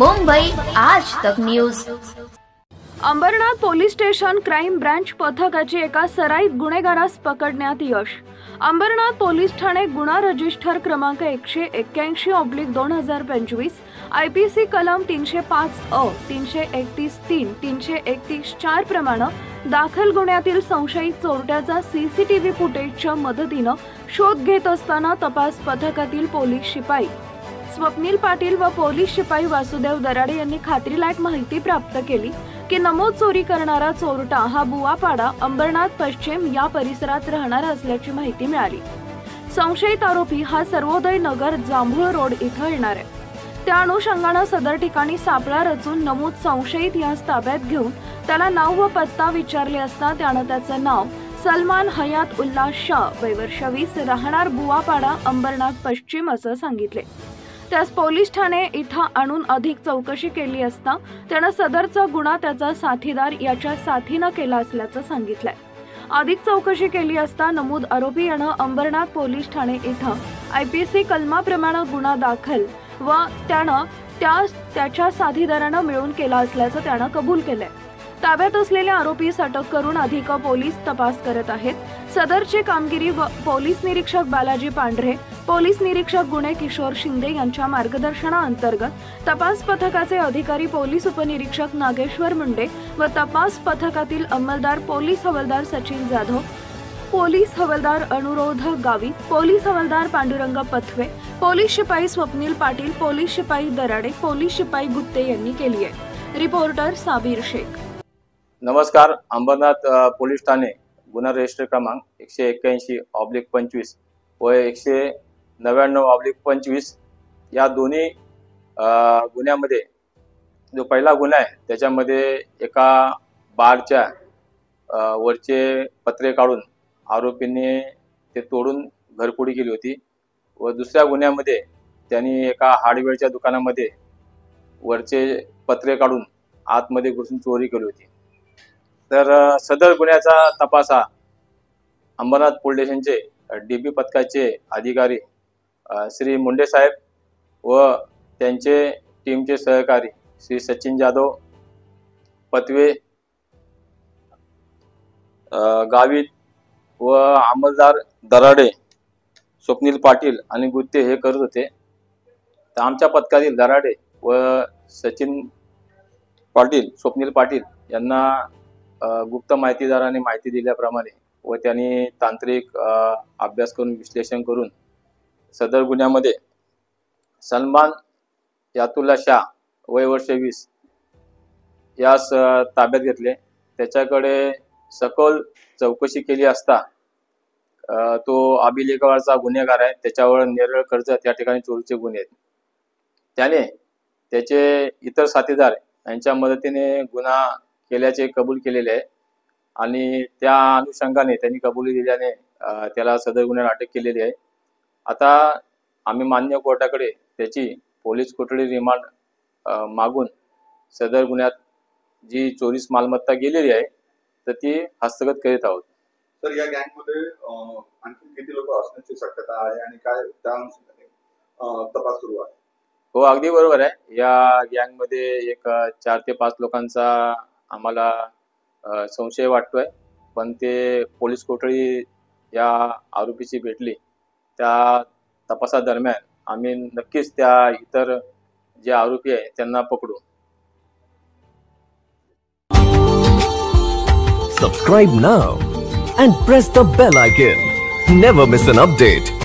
Mumbai Aaj Tak news. Ambernath police station crime branch पथकाची एका सराईत गुन्हेगारास पकडण्यात यश। अंबरनाथ पोलीस ठाणे गुन्हा रजिस्टर क्रमांक 181/2025 IPC कलम 305 331(3) 331(4) प्रमाणे दाखल गुन्ह्यातील संशयित चोरट्याचा CCTV फुटेजच्या मदतीने शोध घेत असताना तपास पथकातील पोलीस शिपाई स्वप्नील पाटील व पोलीस शिपाई वासुदेव दराडे यांनी खात्रीलायक माहिती प्राप्त केली की नमूद चोरी करणारा चोरटा हा बुवापाडा अंबरनाथ पश्चिम या परिसरात राहणारा असल्याची माहिती मिळाली। संशयित आरोपी हा सर्वोदय नगर जांभूळ रोड इथं येणार आहे। त्या अनुषंगाने सदर ठिकाणी सापळा रचून नमूद संशयित यास ताब्यात घेऊन त्याला नाव व पत्ता विचारले असता त्याने त्याचे नाव सलमान हयात उल्ला शाह वय वर्ष 20 राहणार बुवापाडा अंबरनाथ पश्चिम असं सांगितले। त्यास पोलीस ठाणे इथं आणून अधिक चौकशी केली असता त्याने सदरचा गुन्हा त्याचा साथीदार याच्या साथीने केला असल्याचं सांगितलंय। अधिक चौकशी केली असता नमूद आरोपी याने अंबरनाथ पोलीस ठाणे इथं IPC कलमाप्रमाणे गुन्हा दाखल व त्याने त्याच्या साथीदारांना मिळून केला असल्याचं त्याने कबूल केलंय। ताब्यात असलेल्या आरोपीस अटक करून अधिक पोलीस तपास करत आहेत। सदरची कामगिरी पोलीस निरीक्षक बालाजी पांढरे, पोलीस निरीक्षक गुन्हे किशोर शिंदे यांच्या मार्गदर्शनाअंतर्गत तपास पथकाचे अधिकारी पोलीस उपनिरीक्षक नागेश्वर मुंडे व तपास पथकातील अंमलदार पोलीस हवालदार सचिन जाधव, पोलीस हवालदार अनुरोध गावी, पोलीस हवालदार पांडुरंग पथवे, पोलीस शिपाई स्वप्नील पाटील, पोलीस शिपाई दराडे, पोलीस शिपाई गुत्ते यांनी केली आहे। रिपोर्टर साबीर शेख। नमस्कार। अंबरनाथ पोलीस ठाणे गुन्हा रजिस्टर क्रमांक 181/25 व 199/25 या दोन्ही गुन्ह्यामध्ये जो पहिला गुन्हा आहे त्याच्यामध्ये एका बारच्या वरचे पत्रे काढून आरोपींनी ते तोडून घरफोडी केली होती व दुसऱ्या गुन्ह्यामध्ये त्यांनी एका हार्डवेअरच्या दुकानामध्ये वरचे पत्रे काढून आतमध्ये घुसून चोरी केली होती। तर सदर गुन्ह्याचा तपास हा अंबरनाथ पोलीस स्टेशनचे DB पथकाचे अधिकारी श्री मुंडे साहेब व त्यांचे टीमचे सहकारी श्री सचिन जाधव, पथवे, गावित व अंमलदार दराडे, स्वप्नील पाटील आणि गुत्ते हे करत होते। तर आमच्या पथकातील दराडे व सचिन पाटील, स्वप्नील पाटील यांना गुप्त माहितीदाराने माहिती दिल्याप्रमाणे व त्यांनी तांत्रिक अभ्यास करून विश्लेषण करून सदर गुन्ह्यामध्ये सलमान यातुल्ला शाह वय वर्ष 20 यास ताब्यात घेतले। त्याच्याकडे सखोल चौकशी केली असता तो अभिलेखावरचा गुन्हेगार आहे। त्याच्यावर नेरळ कर्जत या ठिकाणी चोरीचे गुन्हे आहेत। त्याने त्याचे इतर साथीदार यांच्या मदतीने गुन्हा केल्याचे कबूल केलेले आहे आणि त्या अनुषंगाने त्यांनी कबुली दिल्याने त्याला सदर गुन्ह्यात अटक केलेली आहे। आता आम्ही मान्य कोर्टाकडे त्याची पोलीस कोठडी रिमांड मागून सदर गुन्ह्यात जी चोरीस मालमत्ता गेलेली आहे तर ती हस्तगत करीत आहोत। तर या गँगमध्ये आणखी किती लोक असण्याची शक्यता आहे आणि काय त्या अनुषंगाने तपास सुरू आहे? हो, अगदी बरोबर आहे। या गँगमध्ये एक 4 ते 5 लोकांचा आम्हाला संशय वाटतोय, पण ते पोलीस कोठडी या आरोपीची भेटली त्या तपासादरम्यान आम्ही नक्कीच त्या इतर जे आरोपी आहे त्यांना पकडू। Subscribe now and press the bell icon. Never miss an update.